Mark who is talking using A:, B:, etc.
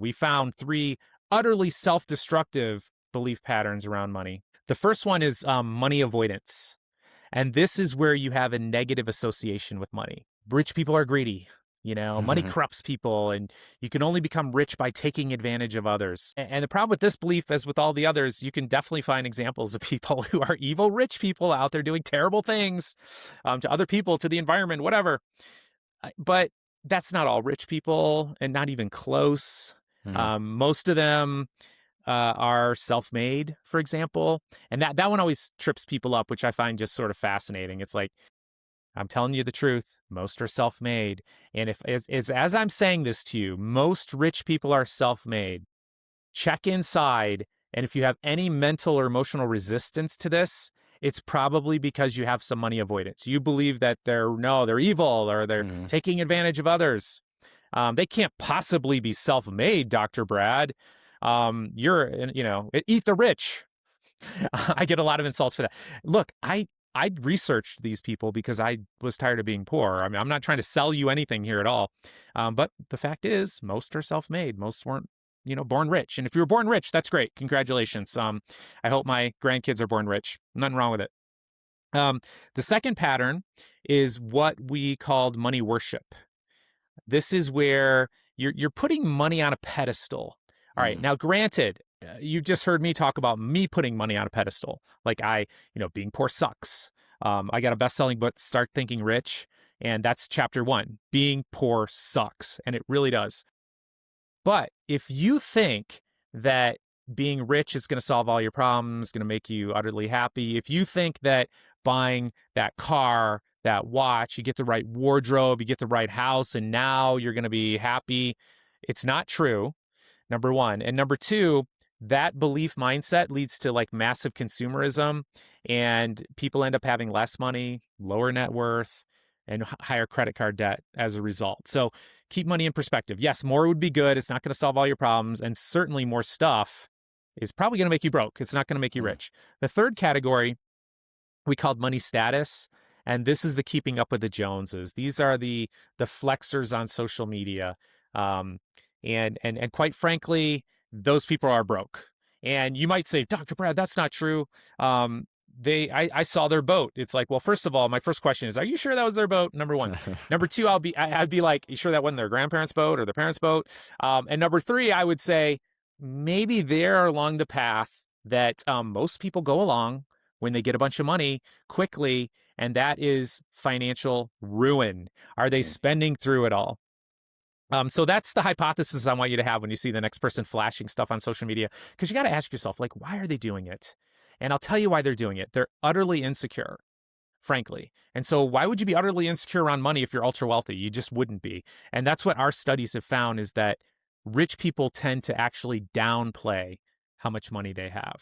A: We found three utterly self-destructive belief patterns around money. The first one is money avoidance. And this is where you have a negative association with money. Rich people are greedy. Money corrupts people, and you can only become rich by taking advantage of others. And the problem with this belief, as with all the others, you can definitely find examples of people who are evil rich people out there doing terrible things to other people, to the environment, whatever. But that's not all rich people, and not even close. Most of them are self-made, for example. And that one always trips people up, which I find just sort of fascinating. It's like, I'm telling you the truth. Most are self-made. And if as I'm saying this to you, most rich people are self-made. Check inside. And if you have any mental or emotional resistance to this, it's probably because you have some money avoidance. You believe that they're evil, or they're taking advantage of others. They can't possibly be self-made, Dr. Brad. Eat the rich. I get a lot of insults for that. Look, I researched these people because I was tired of being poor. I mean, I'm not trying to sell you anything here at all. But the fact is, most are self-made. Most weren't, born rich. And if you were born rich, that's great. Congratulations. I hope my grandkids are born rich. Nothing wrong with it. The second pattern is what we called money worship. This is where you're putting money on a pedestal. All right. Now, granted, you've just heard me talk about me putting money on a pedestal. Like being poor sucks. I got a best-selling book, Start Thinking Rich, and that's chapter 1. Being poor sucks, and it really does. But if you think that being rich is going to solve all your problems, going to make you utterly happy, if you think that buying that car, that watch, you get the right wardrobe, you get the right house, and now you're going to be happy, it's not true. Number one. And number two, that belief mindset leads to like massive consumerism, and people end up having less money, lower net worth, and higher credit card debt as a result. So keep money in perspective. Yes, more would be good. It's not going to solve all your problems. And certainly more stuff is probably going to make you broke. It's not going to make you rich. The third category we called money status. And this is the keeping up with the Joneses. These are the flexers on social media. And quite frankly, those people are broke. And you might say, Dr. Brad, that's not true. I saw their boat. It's like, well, first of all, my first question is, are you sure that was their boat? Number one. Number two, I'd be like, you sure that wasn't their grandparents' boat or their parents' boat? And number three, I would say maybe they're along the path that most people go along when they get a bunch of money quickly, and that is financial ruin. Are they spending through it all? So that's the hypothesis I want you to have when you see the next person flashing stuff on social media, because you got to ask yourself, like, why are they doing it? And I'll tell you why they're doing it. They're utterly insecure, frankly. And so why would you be utterly insecure around money if you're ultra wealthy? You just wouldn't be. And that's what our studies have found, is that rich people tend to actually downplay how much money they have.